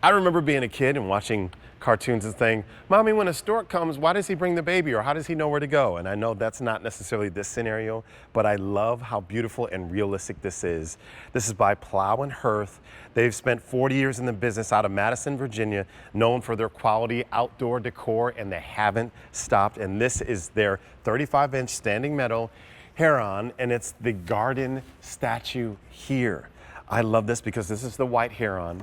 I remember being a kid and watching cartoons and saying, Mommy, when a stork comes, why does he bring the baby or how does he know where to go? And I know that's not necessarily this scenario, but I love how beautiful and realistic this is. This is by Plow Hearth. They've spent 40 years in the business out of Madison, Virginia, known for their quality outdoor decor, and they haven't stopped. And this is their 35-inch standing metal Heron, and it's the garden statue here. I love this because this is the white heron.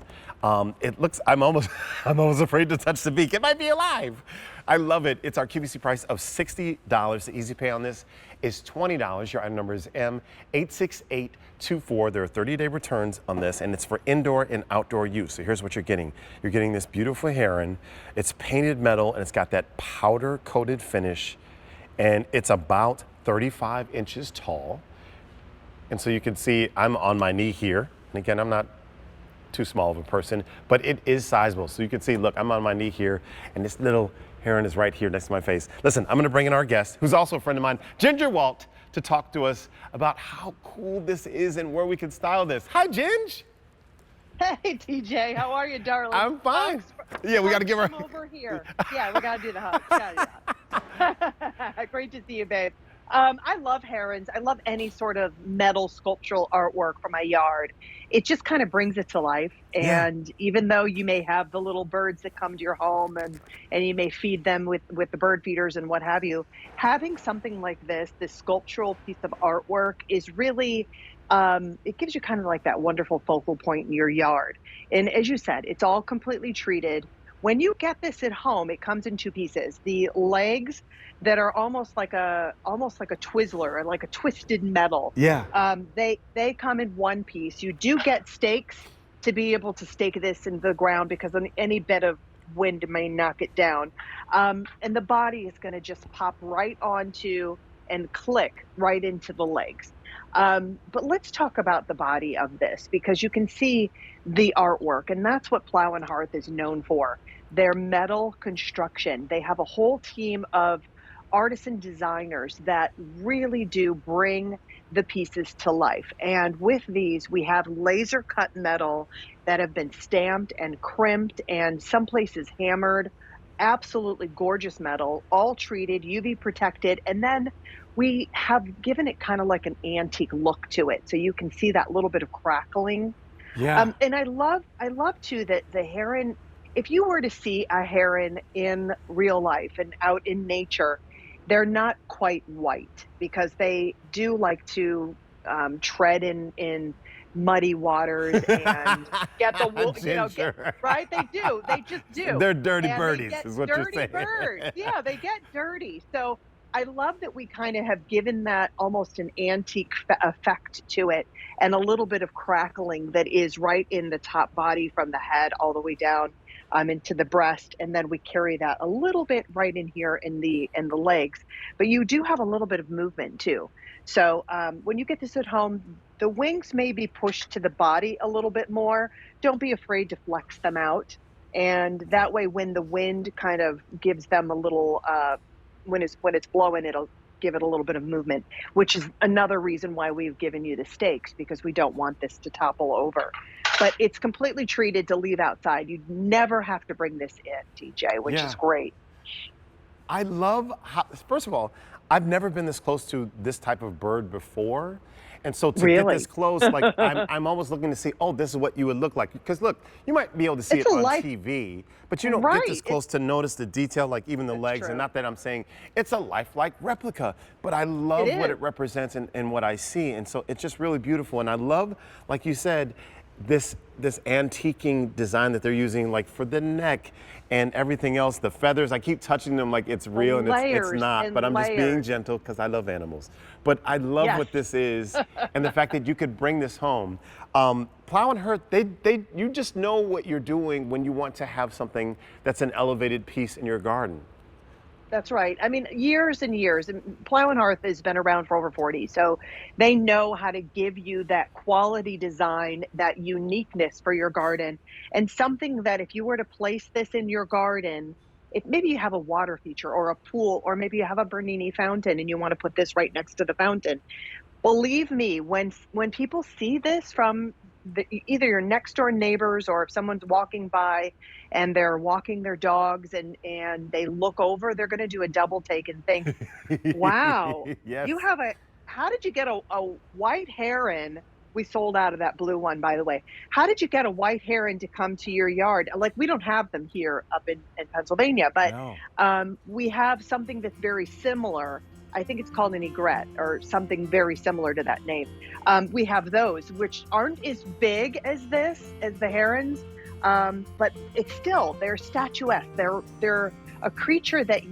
It looks, I'm almost afraid to touch the beak. It might be alive. I love it. It's our QVC price of $60. The easy pay on this is $20. Your item number is M86824. There are 30-day returns on this, and it's for indoor and outdoor use. So here's what you're getting. You're getting this beautiful heron. It's painted metal, and it's got that powder-coated finish, and it's about 35 inches tall. And so you can see I'm on my knee here. And again, I'm not too small of a person, but it is sizable. So you can see, look, I'm on my knee here, and this little heron is right here next to my face. Listen, I'm gonna bring in our guest, who's also a friend of mine, Ginger Walt, to talk to us about how cool this is and where we can style this. Hi, Ginge. Hey, TJ, how are you, darling? I'm fine. Yeah, we gotta give her. Over here. Yeah, we gotta do the hug. Gotta do that. Great to see you, babe. I love herons. I love any sort of metal sculptural artwork for my yard. It just kind of brings it to life. And even though you may have the little birds that come to your home and you may feed them with the bird feeders and what have you, having something like this sculptural piece of artwork is really, it gives you kind of like that wonderful focal point in your yard. And as you said, it's all completely treated. When you get this at home, it comes in two pieces. The legs that are almost like a Twizzler, or like a twisted metal. Yeah. They come in one piece. You do get stakes to be able to stake this in the ground because any bit of wind may knock it down. And the body is going to just pop right onto and click right into the legs. But let's talk about the body of this, because you can see the artwork, and that's what Plow Hearth is known for. Their metal construction. They have a whole team of artisan designers that really do bring the pieces to life. And with these, we have laser cut metal that have been stamped and crimped and some places hammered. Absolutely gorgeous metal, all treated, UV protected. And then we have given it kind of like an antique look to it. So you can see that little bit of crackling. Yeah. And I love too that the heron, if you were to see a heron in real life and out in nature, they're not quite white because they do like to tread in muddy waters and get the wool, right? They just do. They're dirty And birdies, they get is what you're dirty saying. birds. Yeah, they get dirty. So I love that we kind of have given that almost an antique effect to it, and a little bit of crackling that is right in the top body from the head all the way down into the breast, and then we carry that a little bit right in here in the legs. But you do have a little bit of movement too. So when you get this at home, the wings may be pushed to the body a little bit more. Don't be afraid to flex them out, and that way, when the wind kind of gives them a little, when it's blowing, it'll give it a little bit of movement, which is another reason why we've given you the stakes, because we don't want this to topple over. But it's completely treated to leave outside. You never have to bring this in, TJ, which is great. I love how, first of all, I've never been this close to this type of bird before. And so to get this close, like I'm almost looking to see, oh, this is what you would look like. Because look, you might be able to see it on TV, but you don't get this close to notice the detail, like even the legs. And not that I'm saying it's a lifelike replica, but I love what it represents and what I see. And so it's just really beautiful. And I love, like you said, this antiquing design that they're using, like for the neck and everything else, the feathers. I keep touching them like it's real, and it's not, but I'm just being gentle because I love animals. But I love what this is, and the fact that you could bring this home. Plow Hearth, you just know what you're doing when you want to have something that's an elevated piece in your garden. That's right. I mean, years and years. Plow Hearth has been around for over 40, so they know how to give you that quality design, that uniqueness for your garden, and something that if you were to place this in your garden, if maybe you have a water feature or a pool, or maybe you have a Bernini fountain and you want to put this right next to the fountain, believe me, when people see this from either your next door neighbors, or if someone's walking by and they're walking their dogs and they look over, they're going to do a double take and think, wow, Yes. you have a how did you get a white heron? We sold out of that blue one, by the way. How did you get a white heron to come to your yard? Like, we don't have them here up in Pennsylvania, but No. we have something that's very similar. I think it's called an egret or something very similar to that name. We have those, which aren't as big as the herons, but it's still, they're statuesque. They're a creature that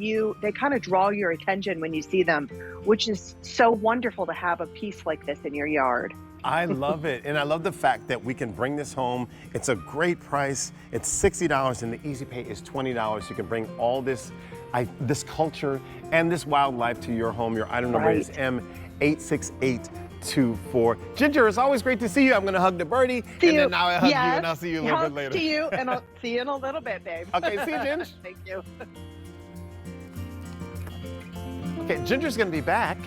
they kind of draw your attention when you see them, which is so wonderful to have a piece like this in your yard. I love it, and I love the fact that we can bring this home. It's a great price. It's $60, and the easy pay is $20. You can bring all this culture and this wildlife to your home. Your item number is M86824. Ginger, it's always great to see you. I'm going to hug the birdie, then now I hug you, and I'll see you a little bit later. See you, and I'll see you in a little bit, babe. Okay, see you, Ginger. Thank you. Okay, Ginger's going to be back